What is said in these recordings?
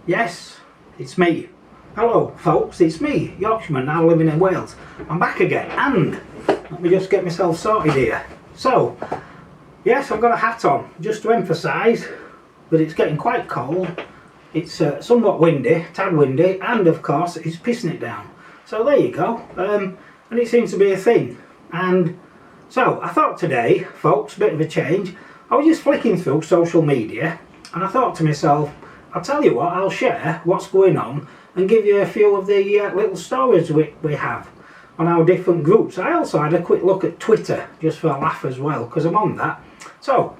Yes, it's me. Hello folks, it's me, Yorkshireman, now living in Wales. I'm back again, and let me just get myself sorted here. So, yes, I've got a hat on, just to emphasise that it's getting quite cold. It's somewhat windy, tad windy, and of course it's pissing it down. So there you go, and it seems to be a thing. And so I thought today, folks, a bit of a change. I was just flicking through social media, and I thought to myself, I'll tell you what, I'll share what's going on and give you a few of the little stories we have on our different groups. I also had a quick look at Twitter just for a laugh as well, because I'm on that. So,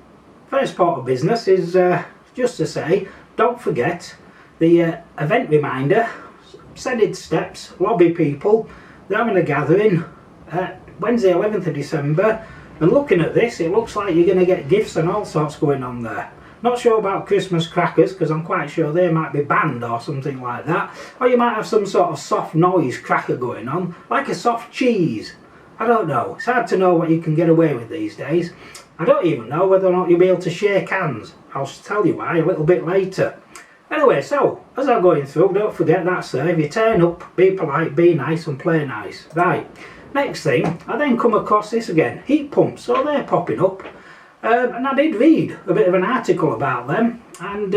first part of business is just to say, don't forget the event reminder, Senate Steps, lobby people, they're having a gathering Wednesday 11th of December, and looking at this it looks like you're going to get gifts and all sorts going on there. Not sure about Christmas crackers, because I'm quite sure they might be banned or something like that. Or you might have some sort of soft noise cracker going on, like a soft cheese. I don't know. It's hard to know what you can get away with these days. I don't even know whether or not you'll be able to shake hands. I'll tell you why a little bit later. Anyway, so, as I'm going through, don't forget that's there. If you turn up, be polite, be nice and play nice. Right. Next thing, I then come across this again. Heat pumps. So they're popping up. And I did read a bit of an article about them, and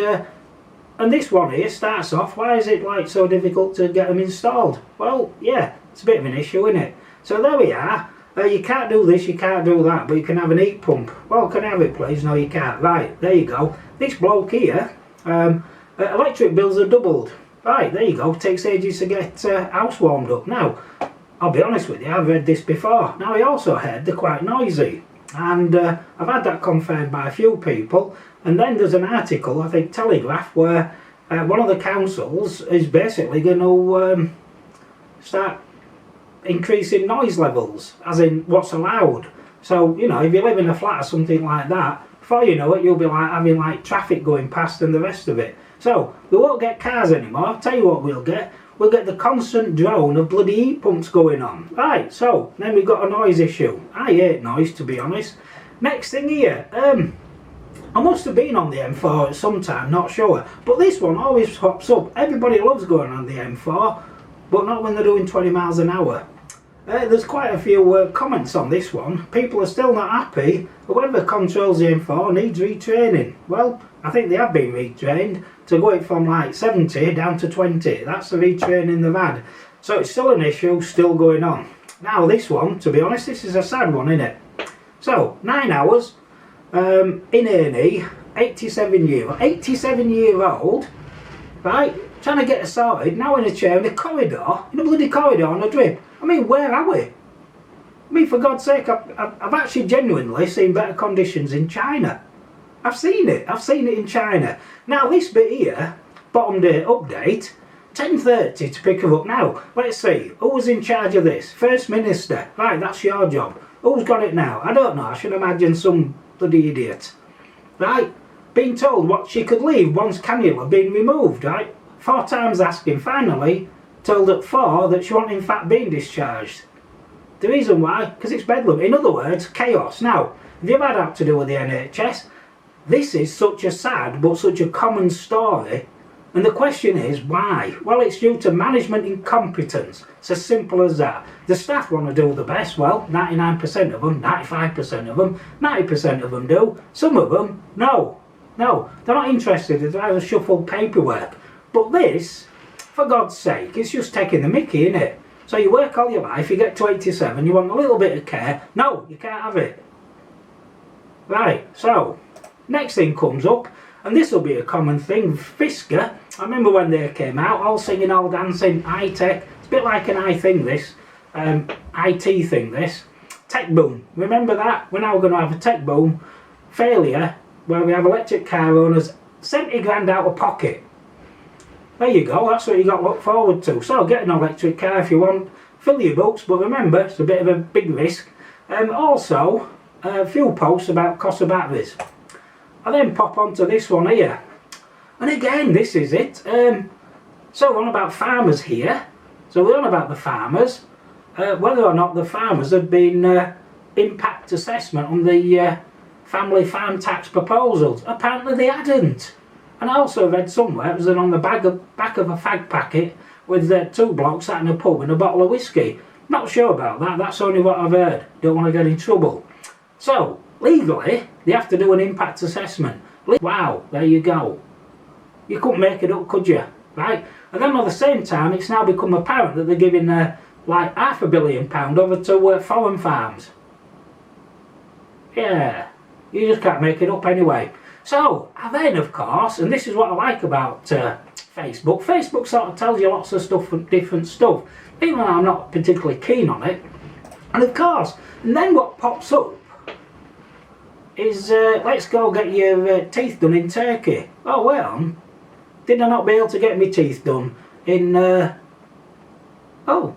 this one here starts off, why is it like so difficult to get them installed? Well, yeah, it's a bit of an issue, isn't it? So there we are. You can't do this, you can't do that, but you can have an heat pump. Well, can I have it please? No, you can't. Right, there you go. This bloke here, electric bills are doubled. Right, there you go. Takes ages to get house warmed up. Now, I'll be honest with you, I've read this before. Now, I also heard they're quite noisy. And I've had that confirmed by a few people. And then there's an article, I think Telegraph, where one of the councils is basically going to start increasing noise levels, as in what's allowed. So, you know, if you live in a flat or something like that, before you know it, you'll be like having like traffic going past and the rest of it. So, we won't get cars anymore. I'll tell you what we'll get. We'll get the constant drone of bloody heat pumps going on. Right, so, then we've got a noise issue. I hate noise, to be honest. Next thing here, I must have been on the M4 at some time, not sure. But this one always pops up. Everybody loves going on the M4, but not when they're doing 20 miles an hour. There's quite a few comments on this one. People are still not happy. Whoever controls the M4 needs retraining. Well, I think they have been retrained to go it from like 70 down to 20. That's the retraining they've had. So it's still an issue, still going on. Now this one, to be honest, this is a sad one, isn't it? So, 9 hours in A&E, 87-year-old, right, trying to get us sorted, now in a chair in a corridor, in a bloody corridor on a drip. I mean, where are we? I mean, for God's sake, I've actually genuinely seen better conditions in China. I've seen it in China. Now this bit here, bottom day update, 10:30 to pick her up. Now, let's see, who was in charge of this? First Minister. Right, that's your job. Who's got it now? I don't know, I should imagine some bloody idiot. Right, being told what she could leave once cannula had been removed, right? 4 times asking, finally told at 4 that she wasn't in fact being discharged. The reason why? Because it's bedlam. In other words, chaos. Now, have you ever had that to do with the NHS? This is such a sad but such a common story, and the question is why? Well, it's due to management incompetence. It's as simple as that. The staff want to do the best. Well, 99% of them, 95% of them, 90% of them do. Some of them, no, they're not interested. They'd rather shuffle paperwork. But this, for God's sake, it's just taking the mickey, isn't it? So you work all your life, you get to 87, you want a little bit of care. No, you can't have it. Right, so next thing comes up, and this will be a common thing, Fisker. I remember when they came out, all singing, all dancing, high tech. It's a bit like an IT thing this. Tech boom, remember that? We're now going to have a tech boom failure, where we have electric car owners 70 grand out of pocket. There you go, that's what you got to look forward to. So get an electric car if you want, fill your books, but remember, it's a bit of a big risk. Also, fuel posts about cost of batteries. I then pop onto this one here, and again this is it. So we're on about farmers here, so we're on about the farmers, whether or not the farmers had been impact assessment on the family farm tax proposals. Apparently they hadn't. And I also read somewhere it was on the back of a fag packet with 2 blokes sat in a pub and a bottle of whiskey. Not sure about that, that's only what I've heard. Don't want to get in trouble. So, legally, they have to do an impact assessment. Wow, there you go. You couldn't make it up, could you? Right? And then at the same time, it's now become apparent that they're giving like £500 million over to foreign farms. Yeah, you just can't make it up anyway. So, and then of course, and this is what I like about Facebook, Facebook sort of tells you lots of stuff, different stuff, even though I'm not particularly keen on it. And of course, and then what pops up is, let's go get your teeth done in Turkey. Oh, well, did I not be able to get my teeth done in, oh,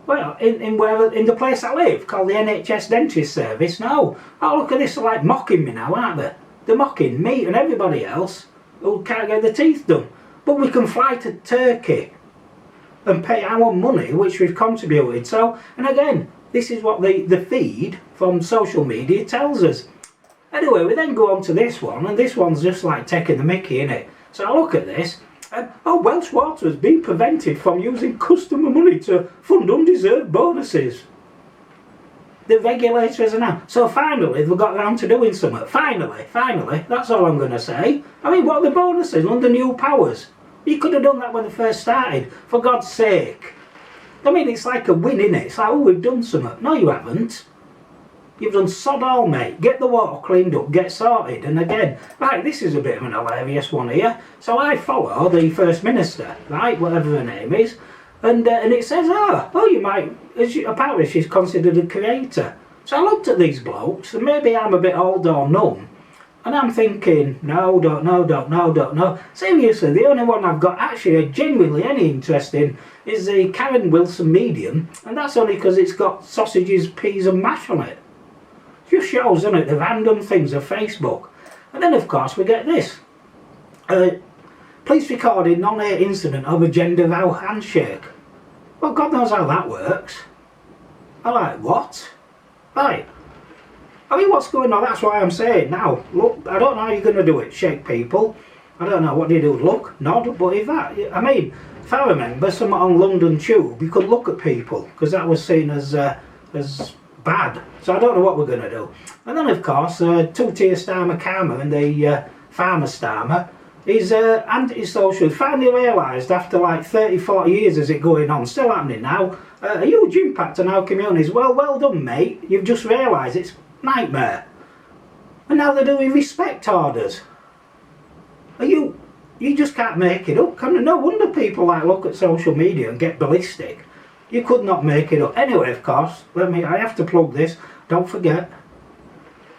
well, in the place I live, called the NHS Dentist Service? No. Oh, look at this, they're like mocking me now, aren't they? They're mocking me and everybody else who can't get their teeth done. But we can fly to Turkey and pay our money, which we've contributed. So, and again, this is what the feed from social media tells us. Anyway, we then go on to this one, and this one's just like taking the mickey, innit? So I look at this, and oh, Welsh Water has been prevented from using customer money to fund undeserved bonuses. The regulators are now. So finally, they've got around to doing something. Finally, that's all I'm going to say. I mean, what are the bonuses under new powers? You could have done that when they first started, for God's sake. I mean, it's like a win, innit? It's like, oh, we've done something. No, you haven't. You've done sod all, mate. Get the water cleaned up, get sorted. And again, right, this is a bit of an hilarious one here. So I follow the First Minister, right, whatever her name is, and it says, oh, you might, apparently she's considered a creator. So I looked at these blokes, and maybe I'm a bit old or numb, and I'm thinking, no, don't know. Seriously, the only one I've got actually genuinely any interest in is the Karen Wilson medium, and that's only because it's got sausages, peas and mash on it. Just shows, doesn't it, the random things of Facebook. And then of course we get this. Police recorded non-air incident of a gender vow handshake. Well, God knows how that works. I'm like, what? Right. I mean, what's going on? That's why I'm saying now, look, I don't know how you're going to do it, shake people. I don't know, what do you do, look, nod, but if that, I mean, if I remember, something on London Tube, you could look at people, because that was seen as bad. So I don't know what we're going to do. And then of course, two-tier Starmer Karma and the Farmer Starmer is anti-social. Finally realised after like 30-40 years is it going on, still happening now, a huge impact on our communities. Well done, mate, you've just realised it's nightmare. And now they're doing respect orders. You just can't make it up, can you? No wonder people like look at social media and get ballistic. You could not make it up. Anyway, of course, I have to plug this. Don't forget,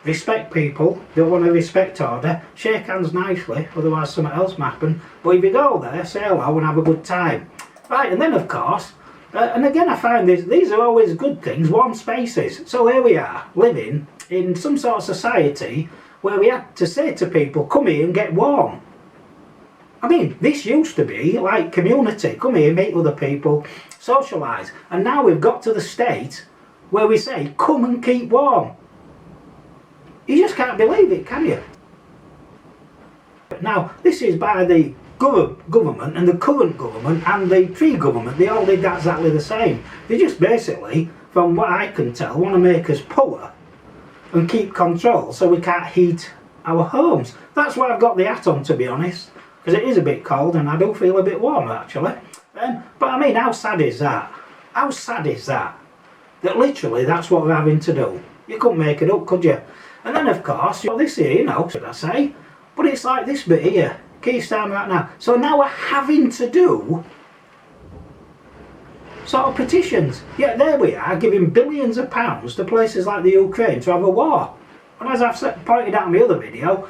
respect people. Don't want a respect order. Shake hands nicely, otherwise something else might happen. But if you go there, say hello and have a good time. Right, and then of course, and again I find these are always good things, warm spaces. So here we are, living in some sort of society where we had to say to people, come here and get warm. I mean, this used to be like community. Come here, meet other people, socialise. And now we've got to the state where we say, come and keep warm. You just can't believe it, can you? Now, this is by the government and the current government and the pre-government. They all did exactly the same. They just basically, from what I can tell, want to make us poor and keep control so we can't heat our homes. That's why I've got the hat on, to be honest. Because it is a bit cold and I do feel a bit warmer actually. But I mean, how sad is that? How sad is that? That literally that's what we're having to do. You couldn't make it up, could you? And then of course, you've got this here, you know, should I say? But it's like this bit here, Keir Starmer right now. So now we're having to do sort of petitions. Yeah, there we are, giving billions of pounds to places like the Ukraine to have a war. And as I've pointed out in my other video,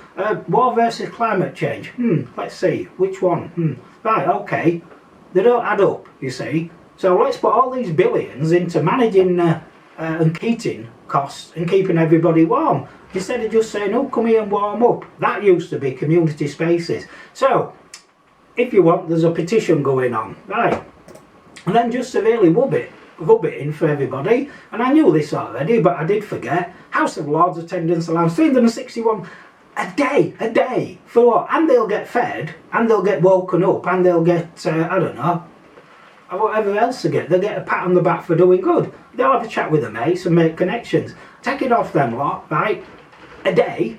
war versus climate change. Let's see, which one? Right, okay. They don't add up, you see. So let's put all these billions into managing and heating costs and keeping everybody warm. Instead of just saying, oh, come here and warm up. That used to be community spaces. So, if you want, there's a petition going on. Right. And then just to really rub it in for everybody, and I knew this already, but I did forget, House of Lords attendance allowance, 361 A day, for what? And they'll get fed, and they'll get woken up, and they'll get, I don't know, whatever else they get. They'll get a pat on the back for doing good. They'll have a chat with their mates and make connections. Take it off them lot, right? A day,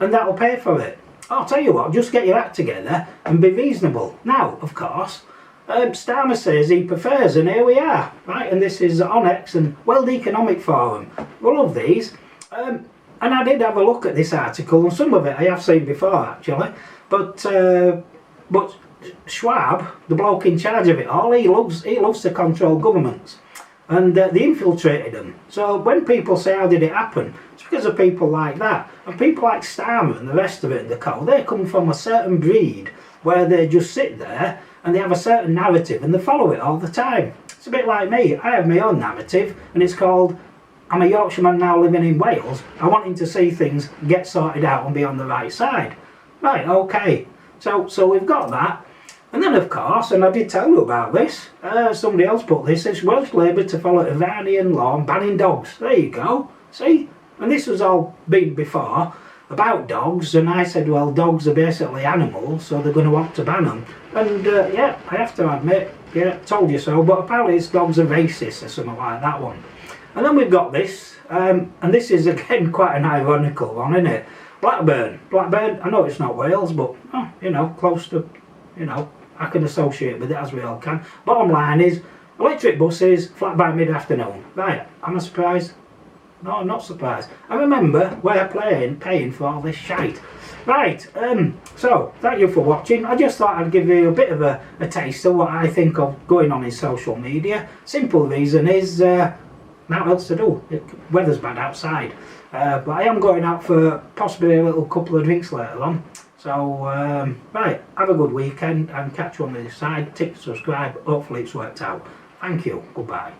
and that'll pay for it. I'll tell you what, just get your act together and be reasonable. Now, of course, Starmer says he prefers, and here we are, right? And this is Onyx and World Economic Forum. We love these. And I did have a look at this article, and some of it I have seen before actually. But Schwab, the bloke in charge of it all, he loves to control governments, and they infiltrated them. So when people say how did it happen, it's because of people like that, and people like Starmer and the rest of it. They come from a certain breed where they just sit there and they have a certain narrative and they follow it all the time. It's a bit like me. I have my own narrative, and it's called, I'm a Yorkshireman now living in Wales. I wanting to see things get sorted out and be on the right side. Right, okay. So we've got that. And then of course, and I did tell you about this, somebody else put this, it's Welsh Labour to follow Iranian law on banning dogs. There you go. See? And this was all been before about dogs, and I said, well, dogs are basically animals, so they're going to want to ban them. And yeah, I have to admit, yeah, told you so, but apparently it's dogs are racist or something like that one. And then we've got this, and this is again quite an ironical one, isn't it? Blackburn, I know it's not Wales, but you know, close to, you know, I can associate with it as we all can. Bottom line is, electric buses flat by mid-afternoon. Right, am I surprised? No, I'm not surprised. I remember we're paying for all this shite. Right, so thank you for watching. I just thought I'd give you a bit of a taste of what I think of going on in social media. Simple reason is, not else to do. Weather's bad outside, but I am going out for possibly a little couple of drinks later on. So right, have a good weekend and catch you on the other side. Tick, subscribe. Hopefully it's worked out. Thank you. Goodbye.